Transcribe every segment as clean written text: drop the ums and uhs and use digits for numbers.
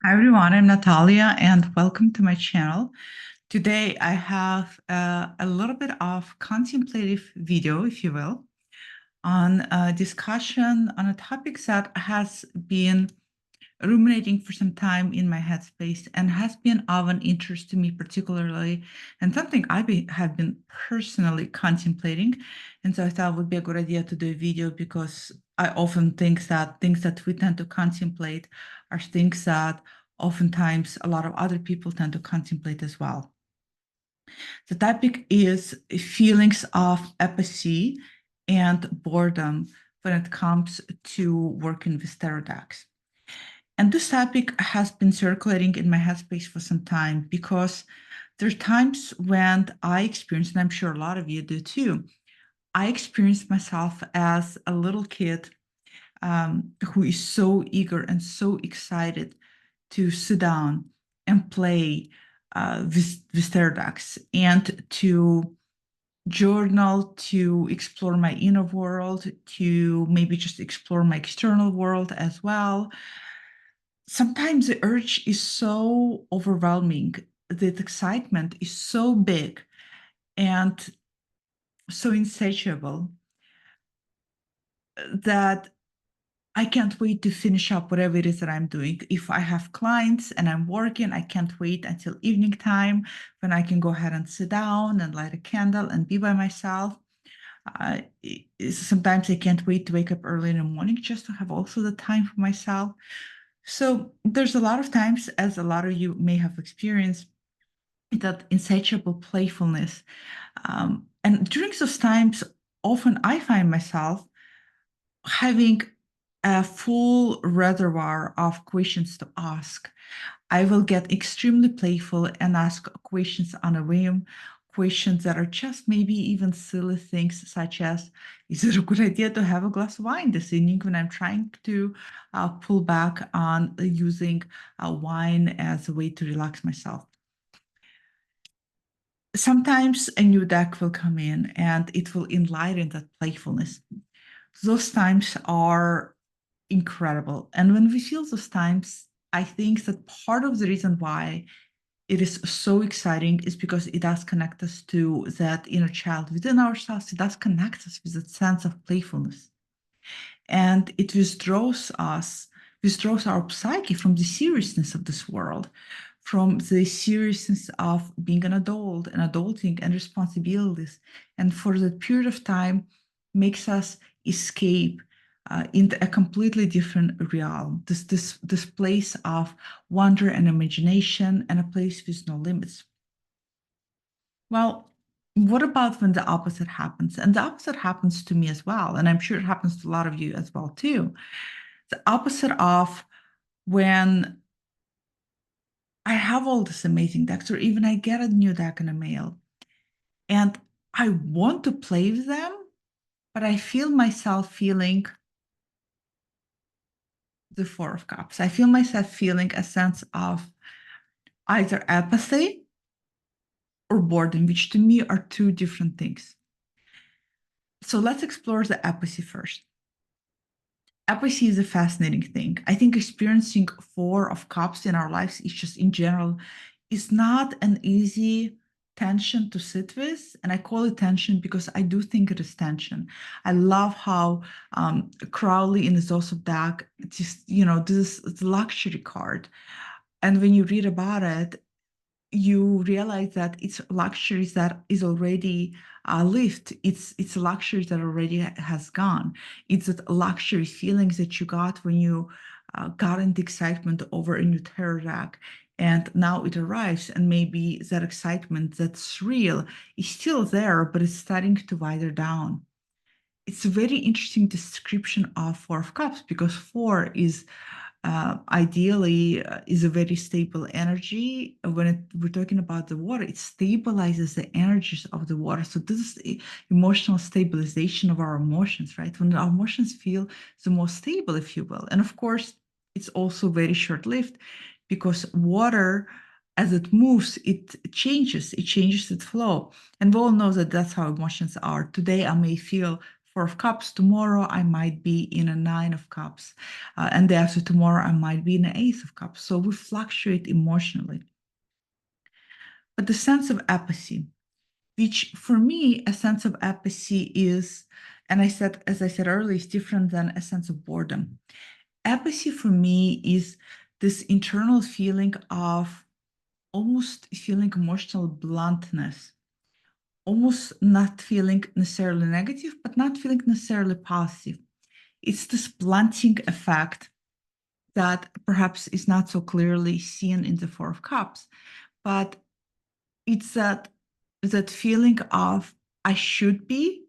Hi everyone, I'm Natalia and welcome to my channel. Today I have a little bit of contemplative video, if you will, on a discussion on a topic that has been ruminating for some time in my headspace and has been of an interest to me particularly, and something have been personally contemplating. And so I thought it would be a good idea to do a video because I often think that things that we tend to contemplate are things that oftentimes a lot of other people tend to contemplate as well. The topic is feelings of apathy and boredom when it comes to working with tarot decks. And this topic has been circulating in my headspace for some time because there are times when I experience, and I'm sure a lot of you do too, I experienced myself as a little kid who is so eager and so excited to sit down and play with tarot decks and to journal, to explore my inner world, to maybe just explore my external world as well. Sometimes the urge is so overwhelming, the excitement is so big and so insatiable that I can't wait to finish up whatever it is that I'm doing. If I have clients and I'm working, I can't wait until evening time when I can go ahead and sit down and light a candle and be by myself. Uh, Sometimes I can't wait to wake up early in the morning just to have also the time for myself. So there's a lot of times, as a lot of you may have experienced, that insatiable playfulness. And during those times, often I find myself having a full reservoir of questions to ask. I will get extremely playful and ask questions on a whim, questions that are just maybe even silly things such as, is it a good idea to have a glass of wine this evening when I'm trying to pull back on using wine as a way to relax myself? Sometimes a new deck will come in and it will enlighten that playfulness. Those times are incredible. And when we feel those times, I think that part of the reason why it is so exciting is because it does connect us to that inner child within ourselves. It does connect us with that sense of playfulness. And it withdraws our psyche from the seriousness of this world, from the seriousness of being an adult and adulting and responsibilities. And for that period of time, makes us escape into a completely different realm, this place of wonder and imagination and a place with no limits. Well, what about when the opposite happens? And the opposite happens to me as well. And I'm sure it happens to a lot of you as well, too. The opposite of when I have all this amazing decks, or even I get a new deck in the mail and I want to play with them, but I feel myself feeling the Four of Cups. I feel myself feeling a sense of either apathy or boredom, which to me are two different things. So let's explore the apathy first. Apathy is a fascinating thing. I think experiencing Four of Cups in our lives is just in general is not an easy tension to sit with. And I call it tension because I do think it is tension. I love how Crowley in the Zos of Dak, just, this is the luxury card. And when you read about it, you realize that it's luxuries that is already lived. It's luxuries that already has gone. It's that luxury feelings that you got when you got into excitement over a new tarot deck, and now it arrives, and maybe that excitement, that's real, is still there, but it's starting to wither down. It's a very interesting description of Four of Cups because four is ideally is a very stable energy. When we're talking about the water, it stabilizes the energies of the water. So this is the emotional stabilization of our emotions, right? When our emotions feel the most stable, if you will. And of course, it's also very short-lived because water, as it moves, it changes its flow. And we all know that that's how emotions are. Today, I may feel Four of Cups. Tomorrow I might be in a Nine of Cups. And the after tomorrow I might be in an Ace of Cups. So we fluctuate emotionally. But the sense of apathy, which for me, a sense of apathy is, and as I said earlier, is different than a sense of boredom. Apathy for me is this internal feeling of almost feeling emotional bluntness, almost not feeling necessarily negative, but not feeling necessarily positive. It's this blunting effect that perhaps is not so clearly seen in the Four of Cups, but it's that feeling of I should be.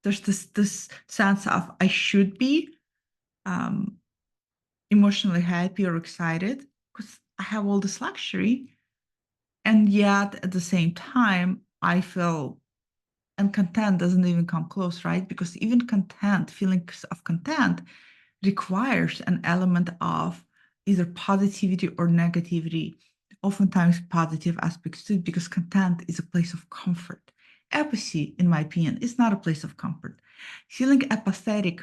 There's this sense of I should be um, emotionally happy or excited because I have all this luxury, and yet at the same time I feel, and content doesn't even come close, right? Because even content, feelings of content, requires an element of either positivity or negativity, oftentimes positive aspects too, because content is a place of comfort. Apathy, in my opinion, is not a place of comfort. Feeling apathetic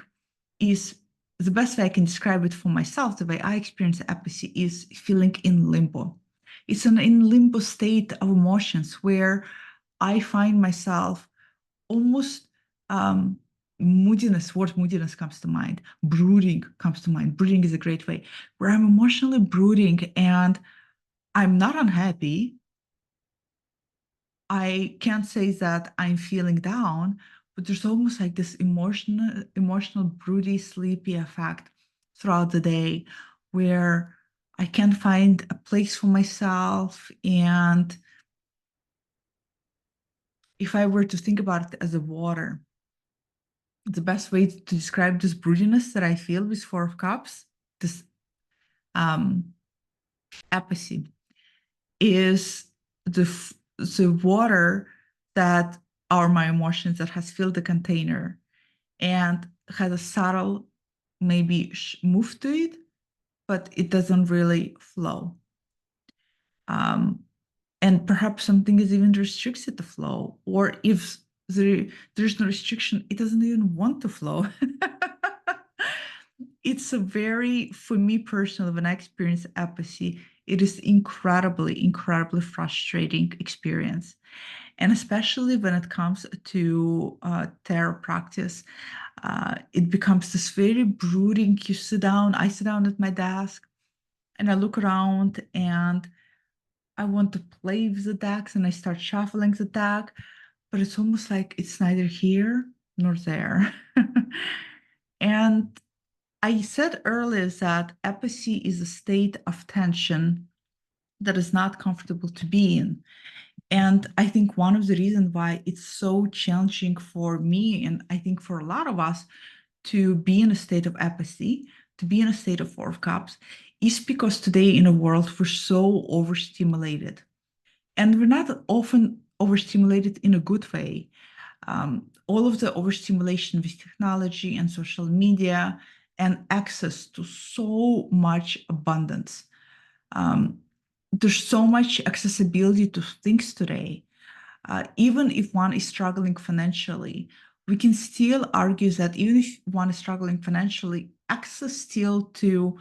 is the best way I can describe it for myself. The way I experience apathy is feeling in limbo. It's an in limbo state of emotions where I find myself almost moodiness, word moodiness comes to mind, brooding comes to mind. Brooding is a great way, where I'm emotionally brooding and I'm not unhappy. I can't say that I'm feeling down, but there's almost like this emotional, broody, sleepy effect throughout the day where I can't find a place for myself. And if I were to think about it as a water, the best way to describe this broodiness that I feel with Four of Cups, this um, apathy, is the water that are my emotions that has filled the container and has a subtle maybe move to it, but it doesn't really flow. Um, and perhaps something is even restricted the flow, or if there's no restriction, it doesn't even want to flow. It's a very, for me personally, when I experience apathy, it is incredibly frustrating experience. And especially when it comes to tarot practice, it becomes this very brooding. I sit down at my desk and I look around and I want to play with the decks and I start shuffling the deck, but it's almost like it's neither here nor there. And I said earlier that apathy is a state of tension that is not comfortable to be in. And I think one of the reasons why it's so challenging for me, and I think for a lot of us, to be in a state of apathy, to be in a state of Four of Cups, is because today in a world we're so overstimulated. And we're not often overstimulated in a good way. All of the overstimulation with technology and social media and access to so much abundance. Um, there's so much accessibility to things today. Even if one is struggling financially, we can still argue that even if one is struggling financially, access still to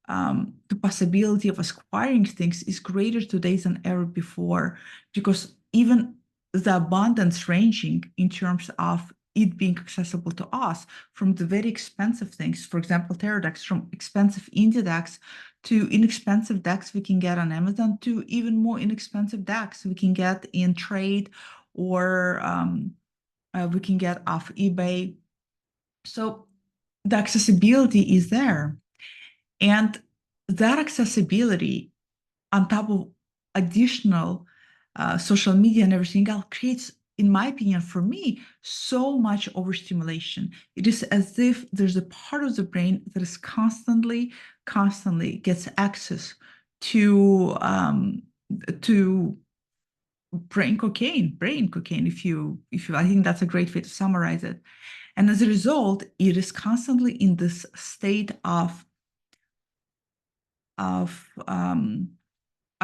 the possibility of acquiring things is greater today than ever before, because even the abundance ranging in terms of it being accessible to us from the very expensive things, for example, tarot decks, from expensive indie decks to inexpensive decks we can get on Amazon, to even more inexpensive decks we can get in trade, or we can get off eBay. So the accessibility is there. And that accessibility, on top of additional social media and everything else, creates, in my opinion, for me, so much overstimulation. It is as if there's a part of the brain that is constantly gets access to brain cocaine, I think that's a great way to summarize it. And as a result, it is constantly in this state of of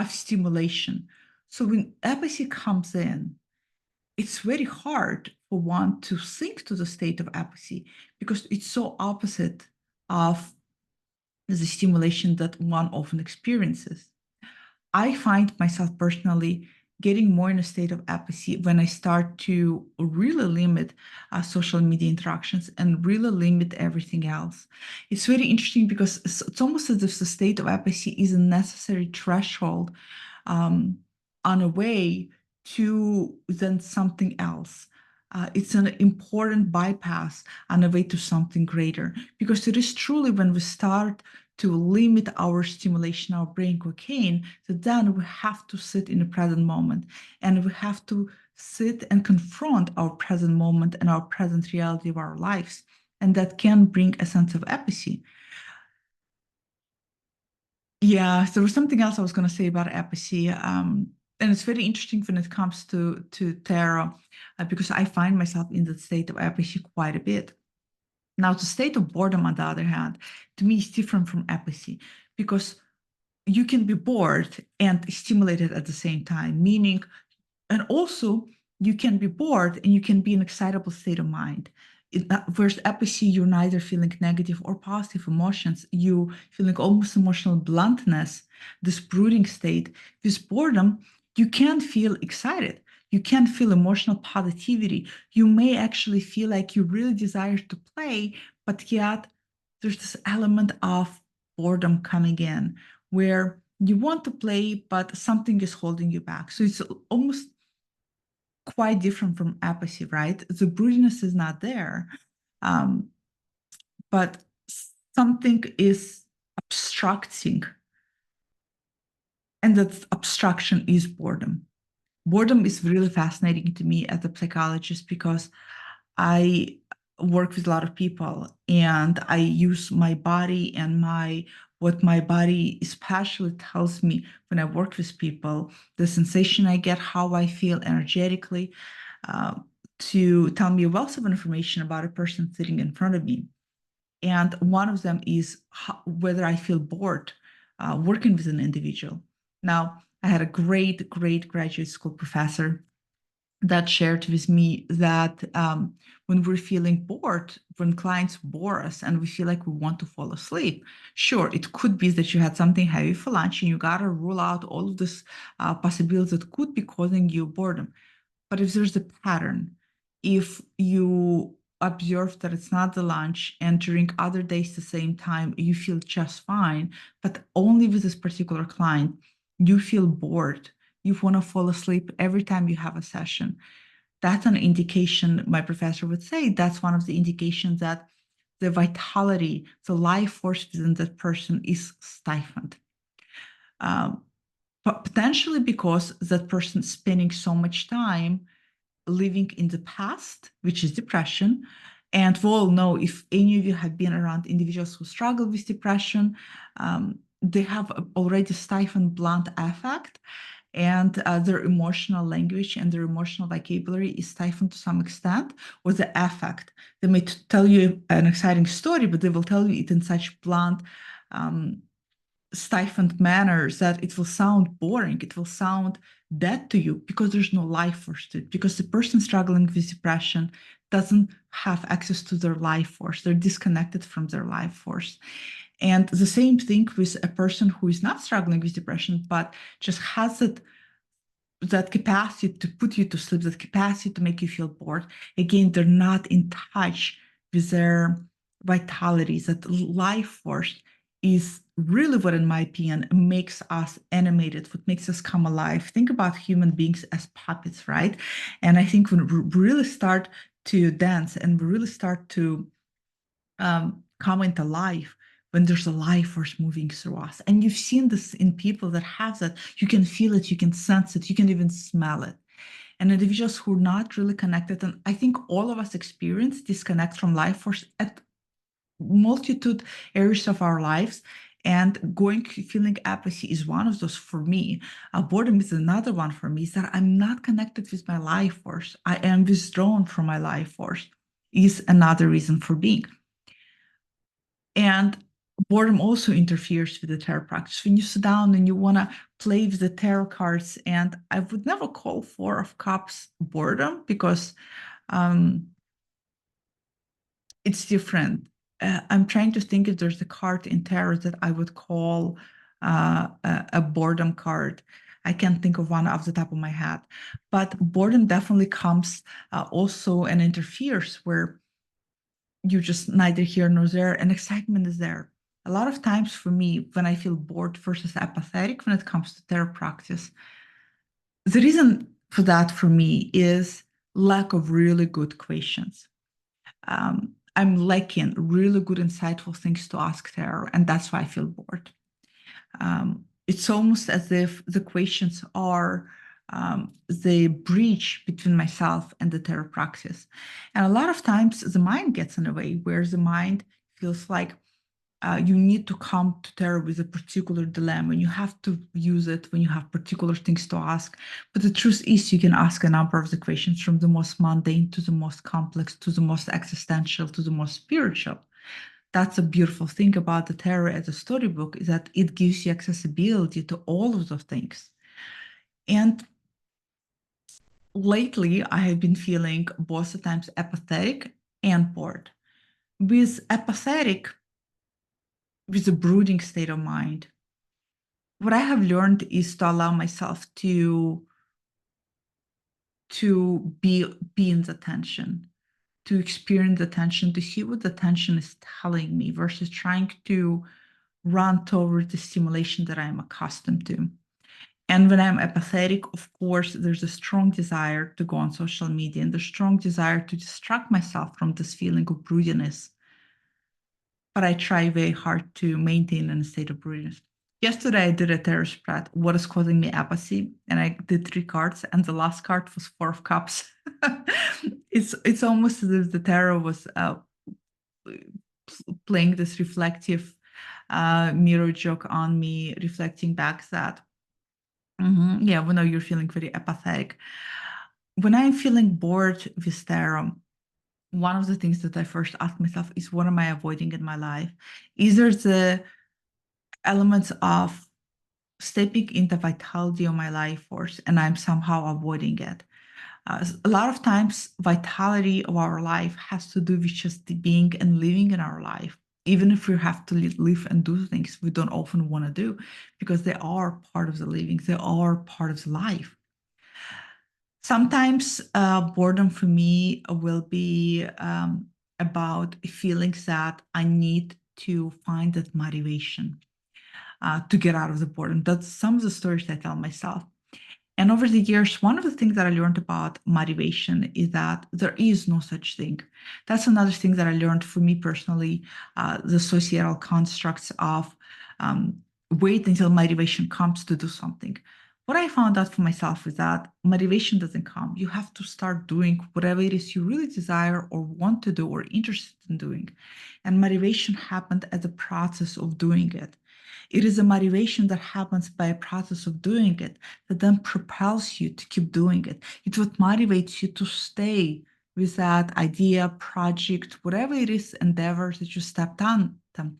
stimulation. So when apathy comes in, it's very hard for one to sink to the state of apathy because it's so opposite of the stimulation that one often experiences. I find myself personally getting more in a state of apathy when I start to really limit social media interactions and really limit everything else. It's very interesting because it's almost as if the state of apathy is a necessary threshold um, on a way to then something else. It's an important bypass on a way to something greater because it is truly when we start to limit our stimulation, our brain cocaine, that then we have to sit in the present moment and we have to sit and confront our present moment and our present reality of our lives. And that can bring a sense of apathy. Yeah, there was something else I was going to say about apathy. And it's very interesting when it comes to tarot, because I find myself in the state of apathy quite a bit. Now, the state of boredom, on the other hand, to me is different from apathy because you can be bored and stimulated at the same time, meaning, and also you can be bored and you can be in an excitable state of mind. Whereas apathy, you're neither feeling negative or positive emotions. You feeling almost emotional bluntness, this brooding state. With boredom, you can feel excited. You can feel emotional positivity. You may actually feel like you really desire to play, but yet there's this element of boredom coming in where you want to play, but something is holding you back. So it's almost quite different from apathy, right? The broodiness is not there, um, but something is obstructing, and that obstruction is boredom. Boredom is really fascinating to me as a psychologist because I work with a lot of people and I use my body and what my body especially tells me when I work with people, the sensation I get, how I feel energetically, uh, to tell me a wealth of information about a person sitting in front of me. And one of them is whether I feel bored working with an individual. Now, I had a great graduate school professor that shared with me that when we're feeling bored, when clients bore us and we feel like we want to fall asleep, sure, it could be that you had something heavy for lunch and you got to rule out all of this possibilities that could be causing you boredom. But if there's a pattern, if you observe that it's not the lunch and during other days the same time, you feel just fine, but only with this particular client, you feel bored. You want to fall asleep every time you have a session. That's an indication, my professor would say, that's one of the indications that the vitality, the life force within that person is stifled. Potentially because that person's spending so much time living in the past, which is depression. And we all know, if any of you have been around individuals who struggle with depression, they have already stifled blunt affect, and their emotional language and their emotional vocabulary is stifled to some extent, or the affect. They may tell you an exciting story, but they will tell you it in such blunt, stifled manners that it will sound boring, it will sound dead to you because there's no life force to it, because the person struggling with depression doesn't have access to their life force. They're disconnected from their life force. And the same thing with a person who is not struggling with depression, but just has that capacity to put you to sleep, that capacity to make you feel bored. Again, they're not in touch with their vitality. That life force is really what, in my opinion, makes us animated, what makes us come alive. Think about human beings as puppets, right? And I think when we really start to dance and we really start to come into life, when there's a life force moving through us. And you've seen this in people that have that. You can feel it, you can sense it, you can even smell it. And individuals who are not really connected, and I think all of us experience disconnect from life force at multitude areas of our lives. And feeling apathy is one of those for me. Boredom is another one for me, is that I'm not connected with my life force. I am withdrawn from my life force, is another reason for being. And boredom also interferes with the tarot practice. When you sit down and you want to play with the tarot cards, and I would never call Four of Cups boredom, because it's different. I'm trying to think if there's a card in tarot that I would call a boredom card. I can't think of one off the top of my head, but boredom definitely comes also and interferes where you just neither here nor there, and excitement is there. A lot of times for me, when I feel bored versus apathetic when it comes to tarot practice, the reason for that for me is lack of really good questions. I'm lacking really good, insightful things to ask tarot, and that's why I feel bored. It's almost as if the questions are the bridge between myself and the tarot practice. And a lot of times the mind gets in the way, where the mind feels like you need to come to tarot with a particular dilemma, and you have to use it when you have particular things to ask. But the truth is, you can ask a number of the questions, from the most mundane to the most complex, to the most existential, to the most spiritual. That's a beautiful thing about the tarot as a storybook, is that it gives you accessibility to all of those things. And lately, I have been feeling both at times apathetic and bored. With apathetic, with a brooding state of mind, what I have learned is to allow myself to be in the tension, to experience the tension, to see what the tension is telling me, versus trying to run toward the stimulation that I'm accustomed to. And when I'm apathetic, of course, there's a strong desire to go on social media, and the strong desire to distract myself from this feeling of broodiness. But I try very hard to maintain a state of broodiness. Yesterday, I did a tarot spread, what is causing me apathy, and I did 3 cards, and the last card was Four of Cups. It's almost as if the tarot was playing this reflective mirror joke on me, reflecting back that, yeah, we know you're feeling very apathetic. When I'm feeling bored with tarot, one of the things that I first ask myself is, what am I avoiding in my life? Either the elements of stepping into vitality of my life force, and I'm somehow avoiding it. A lot of times, vitality of our life has to do with just being and living in our life. Even if we have to live and do things we don't often want to do, because they are part of the living, they are part of the life. Sometimes boredom for me will be about feelings that I need to find that motivation to get out of the boredom. That's some of the stories I tell myself. And over the years, one of the things that I learned about motivation is that there is no such thing. That's another thing that I learned for me personally, the societal constructs of wait until motivation comes to do something. What I found out for myself is that motivation doesn't come. You have to start doing whatever it is you really desire or want to do or interested in doing. And motivation happened as a process of doing it. It is a motivation that happens by a process of doing it that then propels you to keep doing it. It's what motivates you to stay with that idea, project, whatever it is, endeavors that you stepped on them.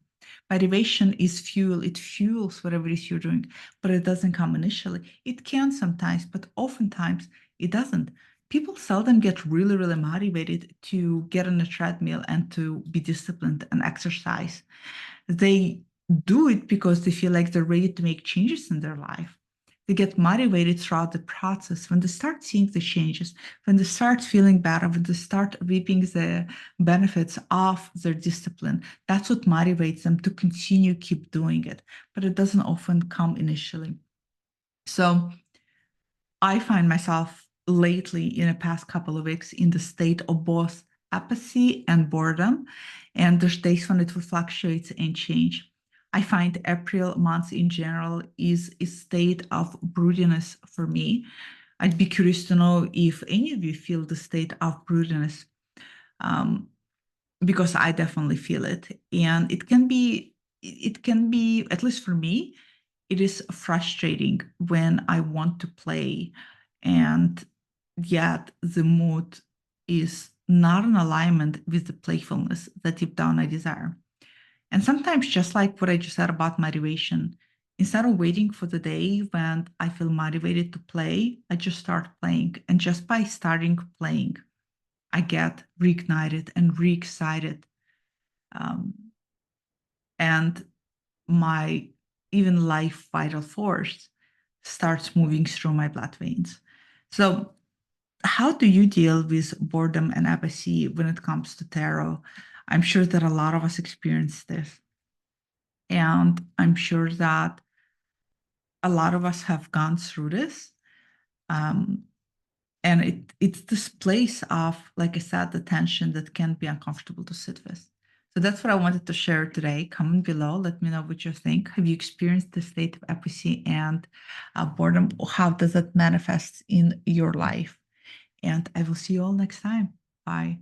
Motivation is fuel. It fuels whatever it is you're doing, but it doesn't come initially. It can sometimes, but oftentimes it doesn't. People seldom get really, really motivated to get on a treadmill and to be disciplined and exercise. They do it because they feel like they're ready to make changes in their life. They get motivated throughout the process. When they start seeing the changes, when they start feeling better, when they start reaping the benefits of their discipline, that's what motivates them to continue, keep doing it. But it doesn't often come initially. So I find myself lately, in the past couple of weeks, in the state of both apathy and boredom. And there's days when it will fluctuate and change. I find April month in general is a state of broodiness for me. I'd be curious to know if any of you feel the state of broodiness, because I definitely feel it. And it can be, at least for me, it is frustrating when I want to play and yet the mood is not in alignment with the playfulness that deep down I desire. And sometimes, just like what I just said about motivation, instead of waiting for the day when I feel motivated to play, I just start playing. And just by starting playing, I get reignited and re-excited. Um, and my even life vital force starts moving through my blood veins. So, how do you deal with boredom and apathy when it comes to tarot? I'm sure that a lot of us experience this. And I'm sure that a lot of us have gone through this. Um, and it's this place of, like I said, the tension that can be uncomfortable to sit with. So that's what I wanted to share today. Comment below, let me know what you think. Have you experienced the state of apathy and boredom? How does it manifest in your life? And I will see you all next time. Bye.